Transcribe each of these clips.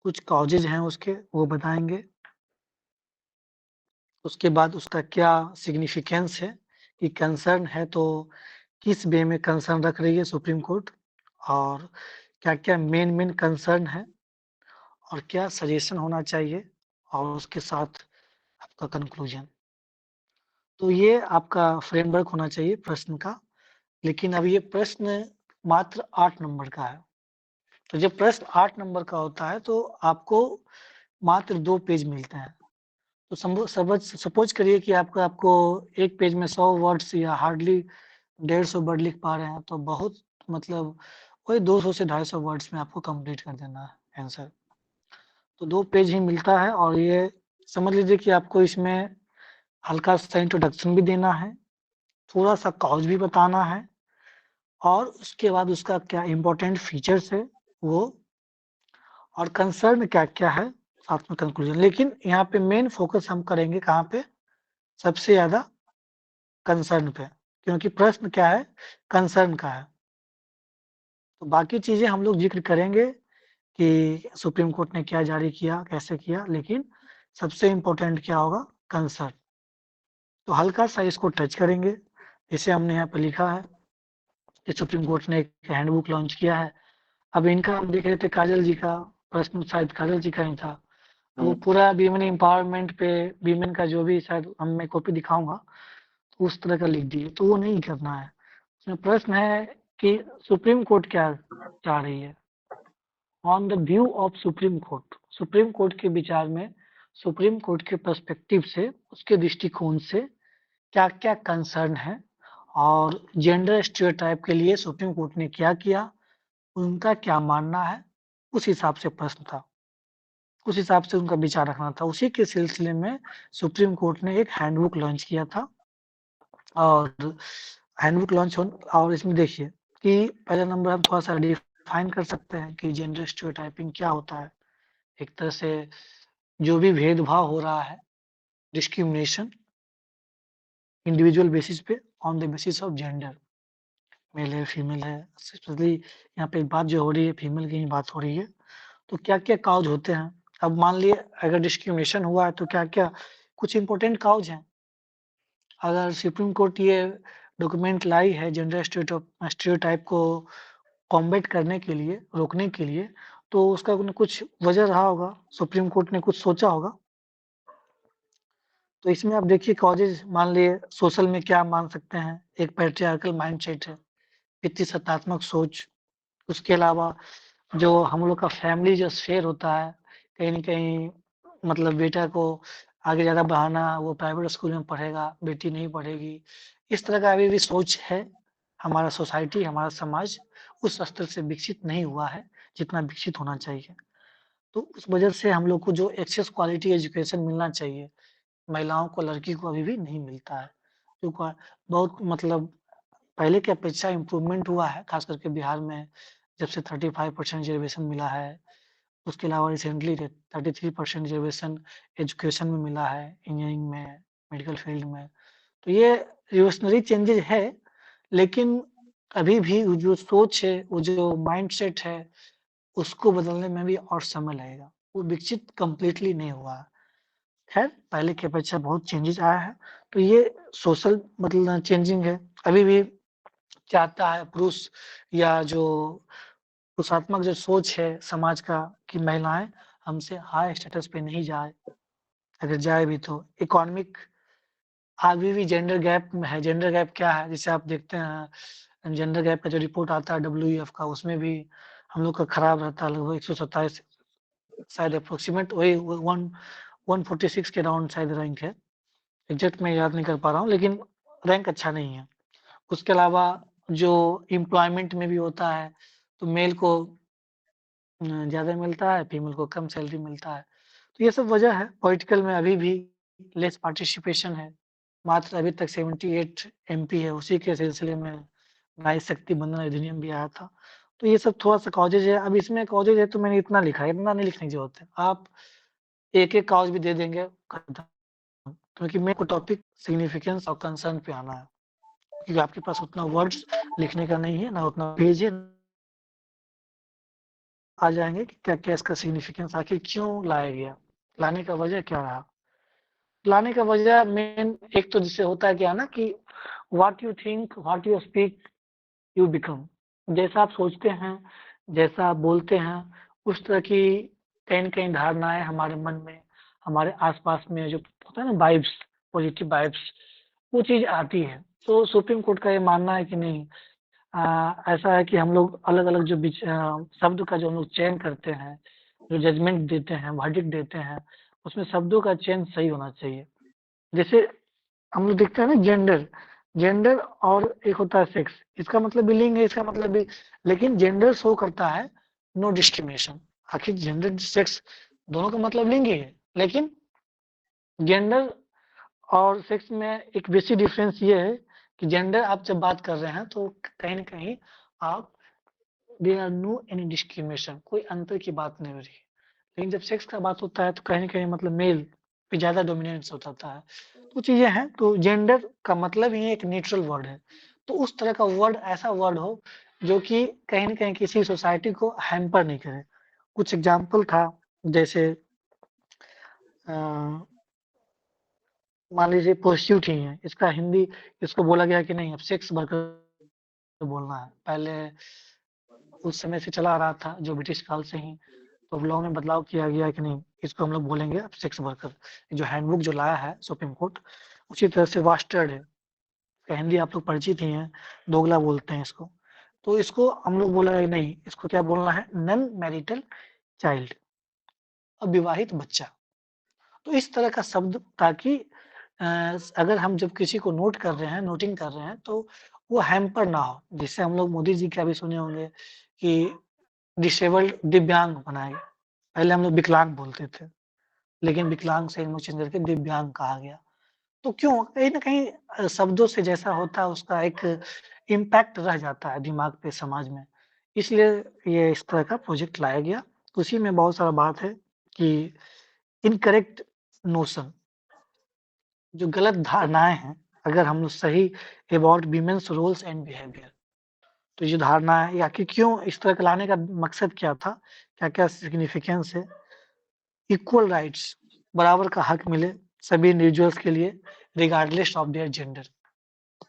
कुछ कॉजेज़ हैं उसके, वो बताएँगे। उसके बाद उसका क्या सिग्निफिकेंस है कि कंसर्न है तो किस वे में कंसर्न रख रही है सुप्रीम कोर्ट और क्या-क्या मेन कंसर्न है और क्या सजेशन होना चाहिए और उसके साथ आपका कंक्लूजन। तो ये आपका फ्रेमवर्क होना चाहिए प्रश्न का, लेकिन अब ये प्रश्न मात्र 8 नंबर का है। तो जब प्रश्न 8 नंबर का होता है तो आपको मात्र 2 पेज मिलते हैं। तो सपोज़ करिए कि आपको 1 पेज में 100 वर्ड्स या हार्डली 150 वर्ड लिख पा रहे हैं, तो बहुत मतलब वही 200 से 250 वर्ड्स में आपको कंप्लीट कर देना है आंसर। तो 2 पेज ही मिलता है और ये समझ लीजिए कि आपको इसमें हल्का-सा इंट्रोडक्शन भी देना है, थोड़ा-सा कॉज भी बताना है और उसके बाद उसका क्या इम्पोर्टेंट फीचर्स है वो और कंसर्न क्या-क्या है, साथ में कंक्लूजन। लेकिन यहाँ पे मेन फ़ोकस हम करेंगे कहाँ पे? सबसे ज़्यादा कंसर्न पे, क्योंकि प्रश्न क्या है? कंसर्न का है। तो बाकी चीज़ें हम लोग ज़िक्र करेंगे कि सुप्रीम कोर्ट ने क्या जारी किया, कैसे किया, लेकिन सबसे इम्पोर्टेंट क्या होगा? कंसर्न। तो हल्का-सा इसको टच करेंगे, जैसे हमने यहाँ पे लिखा है कि सुप्रीम कोर्ट ने एक हैंडबुक लॉन्च किया है। अब इनका हम देख रहे थे काजल जी का, प्रश्न शायद काजल जी का ही था। वो पूरा वीमेन एम्पावरमेंट पे वीमेन का जो भी शायद मैं कॉपी दिखाऊँगा, तो उस तरह का लिख दिए, तो वो नहीं करना है। उसमें प्रश्न है कि सुप्रीम कोर्ट क्या चाह रही है? On the view of supreme court, supreme court के विचार में, सुप्रीम कोर्ट के पर्सपेक्टिव से, उसके दृष्टिकोण से क्या-क्या कंसर्न है और जेंडर स्टीरियोटाइप के लिए सुप्रीम कोर्ट ने क्या किया, उनका क्या मानना है, उस हिसाब से प्रश्न था। उस हिसाब से उनका विचार रखना था। उसी के सिलसिले में सुप्रीम कोर्ट ने एक हैंडबुक लॉन्च किया था और हैंडबुक लॉन्च होन और इसमें देखिए कि पहला नंबर हम थोड़ा-सा डिफाइन कर सकते हैं कि जेंडर स्टीरियोटाइपिंग क्या होता है। एक तरह से जो भी भेदभाव हो रहा है, डिस्क्रिमिनेशन इंडिविजुअल बेसिस पे on the basis of gender, male है, फीमेल है, स्पेशली यहाँ पे बात जो हो रही है फीमेल की ही बात हो रही है। तो क्या-क्या काउज़ होते हैं? अब मान लिए अगर डिस्क्रिमिनेशन हुआ है तो क्या-क्या कुछ इम्पोर्टेंट काउज़ हैं। अगर सुप्रीम कोर्ट ये डॉक्यूमेंट लाई है जेंडर स्टीरियोटाइप को कॉम्बैट करने के लिए, रोकने के लिए, तो उसका कुछ वजह रहा होगा, सुप्रीम कोर्ट ने कुछ सोचा होगा। तो इसमें आप देखिए कॉजेज़ मान लिए सोशल में क्या मान सकते हैं, एक पैट्रियार्कल माइंडसेट है, पितृसत्तात्मक सोच, उसके अलावा जो हम लोग का फैमिली जो स्फेयर होता है, कहीं न कहीं मतलब बेटा को आगे ज़्यादा बढ़ाना, वो प्राइवेट स्कूल में पढ़ेगा, बेटी नहीं पढ़ेगी। इस तरह का अभी भी सोच है, हमारा सोसाइटी, हमारा समाज उस स्तर से विकसित नहीं हुआ है, जितना विकसित होना चाहिए। तो उस वजह से हम लोग को जो एक्सेस क्वालिटी एजुकेशन मिलना चाहिए, महिलाओं को, लड़की को अभी भी नहीं मिलता है। जो क बहुत मतलब पहले की अपेक्षा इम्प्रूवमेंट हुआ है, खास करके बिहार में जब से 35% रिज़र्वेशन मिला है। उसके अलावा रिसेंटली 33% रिज़र्वेशन एजुकेशन में मिला है, इंजीनियरिंग में, मेडिकल फील्ड में। तो ये रिवोल्यूशनरी चेंजेज़ है, लेकिन अभी भी वो जो सोच है, वो जो माइंडसेट है, उसको बदलने में भी और समय लगेगा। वो विकसित कंप्लीटली नहीं हुआ है। खैर, पहले की अपेक्षा बहुत चेंजेज़ आया है, तो ये सोशल मतलब चेंजिंग है। अभी भी चाहता है पुरुष या जो पुरुषात्मक जो सोच है समाज का कि महिलाएँ हमसे हाई स्टेटस पे नहीं जाए, अगर जाए भी तो इकोनॉमिक अभी भी जेंडर गैप में है। जेंडर गैप क्या है? जैसे आप देखते हैं जेंडर गैप का जो रिपोर्ट आता है डब्ल्यूईएफ का उसमें भी हम लोग का खराब रहता है लगभग 127 शायद एप्रोक्सिमेट वही 146 के अराउंड शायद रैंक है। एग्ज़ैक्ट मैं याद नहीं कर पा रहा हूँ लेकिन रैंक अच्छा नहीं है। उसके अलावा जो एम्प्लॉयमेंट में भी होता है, तो मेल को ज़्यादा मिलता है, फीमेल को कम सैलरी मिलता है। तो ये सब वजह है, पॉलिटिकल में अभी भी लेस पार्टिसिपेशन है। मात्र अभी तक 78 एमपी है, उसी के सिलसिले में नारी शक्ति बंधन अधिनियम भी आया था। तो ये सब थोड़ा-सा कॉजेज़ है, अब इसमें कॉजेज़ है तो मैंने इतना लिखा है, इतना नहीं लिखने की ज़रूरत है। आप एक-एक कॉज भी दे देंगे खत्म, क्योंकि मेरे को टॉपिक सिग्निफिकेंस और कंसर्न पे आना है, क्योंकि आपके पास उतना वर्ड्स लिखने का नहीं है, ना उतना पेज है आ जाएंगे कि क्या क्या इसका सिग्निफिकेंस, आखिर क्यों लाया गया, लाने का वजह क्या रहा। लाने का वजह मेन एक तो जिससे होता है क्या ना कि what you think, what you speak, you become. जैसा आप सोचते हैं, जैसा आप बोलते हैं, उस तरह की कहीं न कहीं धारणाएँ हमारे मन में, हमारे आस-पास में जो होता है ना वाइब्स, पॉजिटिव वाइब्स, वो चीज़ आती है। तो सुप्रीम कोर्ट का ये मानना है कि नहीं, ऐसा है कि हम लोग अलग-अलग जो शब्द का जो हम लोग चयन करते हैं, जो जजमेंट देते हैं, वर्डिक्ट देते हैं, उसमें शब्दों का चयन सही होना चाहिए। जैसे हम लोग देखते हैं ना जेंडर, जेंडर और एक होता है सेक्स, इसका मतलब भी लिंग है, इसका मतलब भी, लेकिन जेंडर शो करता है नो डिस्क्रिमिनेशन। आखिर जेंडर सेक्स दोनों का मतलब लिंग ही है, लेकिन जेंडर और सेक्स में एक बेसिक डिफरेंस ये है कि जेंडर आप जब बात कर रहे हैं तो कहीं न कहीं आप there are no any discrimination, कोई अंतर की बात नहीं हो रही है। लेकिन जब सेक्स का बात होता है तो कहीं न कहीं मतलब मेल पे ज़्यादा डोमिनेंस हो जाता है। तो चीज़ें हैं, तो जेंडर का मतलब ही एक न्यूट्रल वर्ड है। तो उस तरह का वर्ड ऐसा वर्ड हो जो कि कहीं न कहीं किसी सोसाइटी को हैम्पर नहीं करे। कुछ एग्ज़ाम्पल था, जैसे अ, मान लीजिए प्रोस्टिट्यूट ही है, इसका हिंदी इसको बोला गया कि नहीं अब सेक्स वर्कर बोलना है। पहले उस समय से चला आ रहा था जो ब्रिटिश काल से ही, तो लॉ में बदलाव किया गया कि नहीं इसको हम लोग बोलेंगे अब सेक्स वर्कर। जो हैंडबुक जो लाया है सुप्रीम कोर्ट, उसी तरह से वास्टर्ड है, इसका हिंदी आप लोग परिचित ही हैं, दोगला बोलते हैं इसको। तो इसको हम लोग बोला है नहीं, इसको क्या बोलना है, नन मैरिटल चाइल्ड, अविवाहित बच्चा। तो इस तरह का शब्द, ताकि अ, अगर हम जब किसी को नोट कर रहे हैं, नोटिंग कर रहे हैं, तो वो हैम्पर ना हो। जिससे हम लोग मोदी जी का भी सुने होंगे कि डिसेबल्ड, दिव्यांग बनाए। पहले हम लोग विकलांग बोलते थे, लेकिन विकलांग से इमोशन करके दिव्यांग कहा गया। तो क्यों? कहीं न कहीं शब्दों से जैसा होता है उसका एक इम्पैक्ट रह जाता है दिमाग पे, समाज में। इसलिए ये इस तरह का प्रोजेक्ट लाया गया। उसी में बहुत सारा बात है कि इनकरेक्ट नोशन, जो गलत धारणाएँ हैं, अगर हम लोग सही about women's roles and behaviour, तो ये धारणा है या कि क्यों इस तरह का लाने का मकसद क्या था? क्या-क्या सिग्निफिकेंस है? इक्वल राइट्स, बराबर का हक मिले सभी इंडिविजुअल्स के लिए रिगार्डलेस ऑफ देयर जेंडर,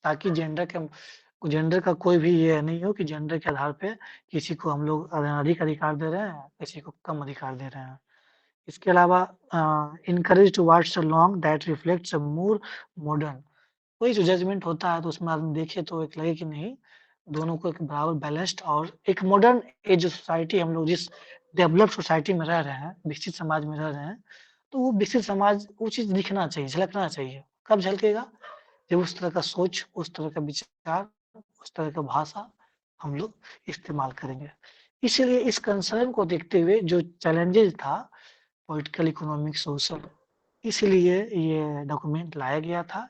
ताकि जेंडर का कोई भी ये नहीं हो कि जेंडर के आधार पे किसी को हम लोग अधिक अधिकार दे रहे हैं, किसी को कम अधिकार दे रहे हैं। इसके अलावा encourage towards a long that reflects a more modern, कोई जो जजमेंट होता है तो उसमें आदमी देखे तो एक लगे कि नहीं, दोनों को एक बराबर बैलेंस्ड और एक मॉडर्न एज सोसाइटी, हम लोग जिस डेवलप्ड सोसाइटी में रह रहे हैं, विकसित समाज में रह रहे हैं, तो वो विकसित समाज वो चीज़ दिखना चाहिए, झलकना चाहिए। कब झलकेगा? जब उस तरह का सोच, उस तरह का विचार, उस तरह का भाषा हम लोग इस्तेमाल करेंगे। इसीलिए इस कंसर्न को देखते हुए जो चैलेंजेज़ था पॉलिटिकल, इकोनॉमिक, सोशल, इसीलिए ये डॉक्यूमेंट लाया गया था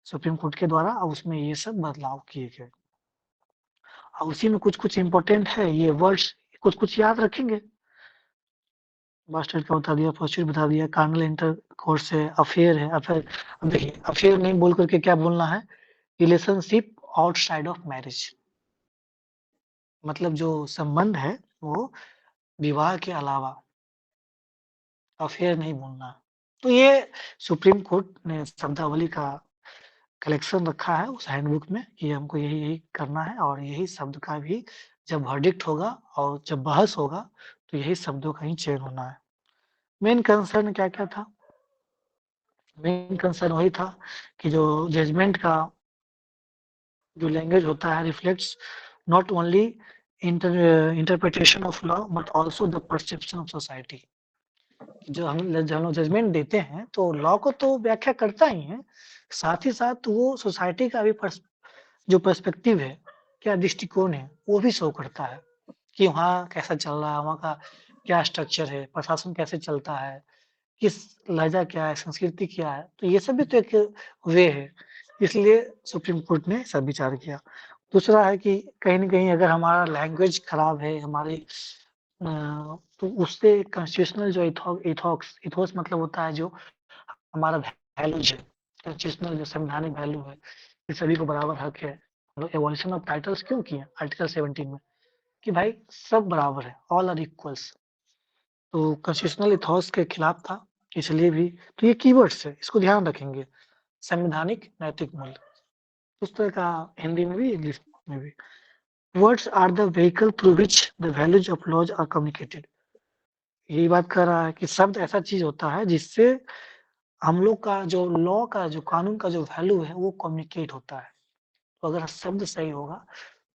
सुप्रीम कोर्ट के द्वारा, और उसमें ये सब बदलाव किए गए। और उसी में कुछ-कुछ इम्पोर्टेंट है, ये वर्ड्स कुछ-कुछ याद रखेंगे। बास्टर्ड का बता दिया, प्रोस्टिट्यूट बता दिया, कार्नल इंटरकोर्स है, अफेयर है, अफेयर, अब देखिए अफेयर नहीं बोल कर के क्या बोलना है, रिलेशनशिप आउटसाइड ऑफ मैरिज, मतलब जो संबंध है वो विवाह के अलावा, अफेयर नहीं बोलना। तो ये सुप्रीम कोर्ट ने शब्दावली का कलेक्शन रखा है उस हैंडबुक में कि हमको यही-यही करना है, और यही शब्द का भी जब वर्डिक्ट होगा और जब बहस होगा, तो यही शब्दों का ही चयन होना है। मेन कंसर्न क्या-क्या था? मेन कंसर्न वही था कि जो जजमेंट का जो लैंग्वेज होता है reflects not only interpretation of law but also the perception of society. जब हम लोग जजमेंट देते हैं तो लॉ को तो व्याख्या करता ही है, साथ ही साथ वो सोसाइटी का भी जो पर्सपेक्टिव है, क्या दृष्टिकोण है, वो भी शो करता है कि वहाँ कैसा चल रहा है, वहाँ का क्या स्ट्रक्चर है, प्रशासन कैसे चलता है, किस लहज़ा क्या है, संस्कृति क्या है, तो ये सब भी तो एक वे है। इसलिए सुप्रीम कोर्ट ने सब विचार किया। दूसरा है कि कहीं न कहीं अगर हमारा लैंग्वेज खराब है, तो उससे कॉन्स्टिट्यूशनल जो इथोस मतलब होता है जो हमारा वैल्यूज है, कॉन्स्टिट्यूशनल जो संवैधानिक वैल्यू है कि सभी को बराबर हक है। हम लोग एबॉलिशन ऑफ टाइटल्स क्यों किए आर्टिकल 17 में? कि भाई सब बराबर है, ऑल आर इक्वल्स। तो कॉन्स्टिट्यूशनल इथॉस के खिलाफ था, इसलिए भी तो ये कीवर्ड्स है, इसको ध्यान रखेंगे। संवैधानिक नैतिक मूल्य, उस तरह का हिंदी में भी, इंग्लिश में भी। Words are the vehicle through which the values of laws are communicated. यही बात कर रहा है कि शब्द ऐसा चीज होता है जिससे हम लोग का जो लॉ का, जो कानून का जो वैल्यू है वो कम्युनिकेट होता है। तो अगर शब्द सही होगा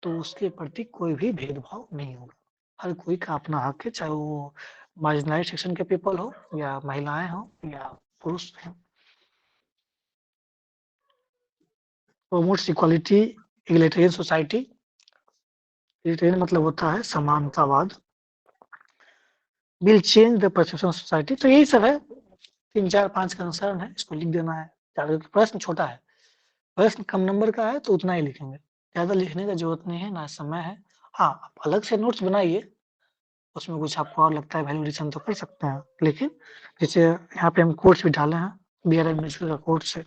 तो उसके प्रति कोई भी भेदभाव नहीं होगा। हर कोई का अपना हक है, चाहे वो मार्जिनलाइज्ड सेक्शन के पीपल हो या महिलाएं हो या पुरुष हैं। Promotes equality, egalitarian society. Egalitarian मतलब होता है समानतावाद। Will change the perception of society. तो यही सब है, 3 4 5 कंसर्न है, इसको लिख देना है। ज़्यादा प्रश्न छोटा है, प्रश्न कम नंबर का है तो उतना ही लिखेंगे, ज़्यादा लिखने का जरूरत नहीं है, ना समय है। हाँ, आप अलग से नोट्स बनाइए, उसमें कुछ आपको और लगता है वैल्यू एडिशन तो कर सकते हैं। लेकिन जैसे यहाँ पे हम कोट्स भी डाले हैं, BRI मिनिस्टर का कोट्स है।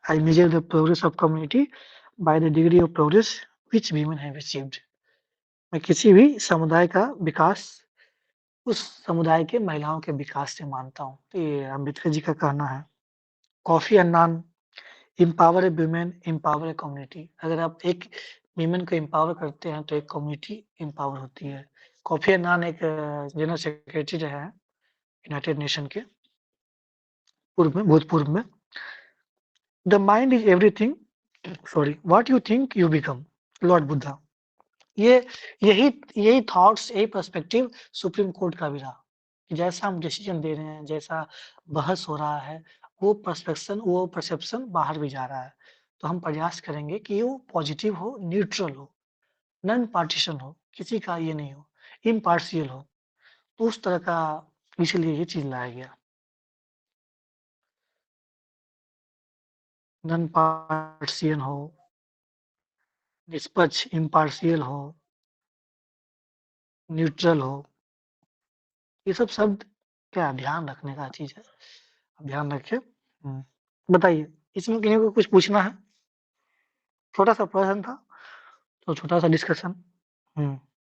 I measure the progress of community by the degree of progress which women have achieved. मैं किसी भी समुदाय का विकास उस समुदाय के महिलाओं के विकास से मानता हूँ। तो ये अम्बेडकर जी का कहना है। कॉफी एंड नान, empower a women, empower a community. अगर आप एक वीमेन को एम्पावर करते हैं तो एक कम्युनिटी एम्पावर होती है। कॉफी अन्नान एक जनरल सेक्रेटरी रहे हैं यूनाइटेड नेशन के, पूर्व में, भूतपूर्व में। The mind is everything, sorry, what you think you become, Lord Buddha. ये यही यही थॉट्स, यही पर्सपेक्टिव सुप्रीम कोर्ट का भी रहा कि जैसा हम डिसीजन दे रहे हैं, जैसा बहस हो रहा है, वो परसेप्शन बाहर भी जा रहा है। तो हम प्रयास करेंगे कि वो पॉजिटिव हो, न्यूट्रल हो, नॉन पार्टीशन हो, किसी का ये नहीं हो, इम्पार्शियल हो। तो उस तरह का, इसलिए ये चीज लाया गया। नॉन पार्टीशियन हो, निष्पक्ष, इम्पार्शियल हो, न्यूट्रल हो। ये सब शब्द क्या ध्यान रखने का चीज है, ध्यान रखिए। बताइए, इसमें किसी को कुछ पूछना है? छोटा सा प्रश्न था, तो छोटा सा डिस्कशन।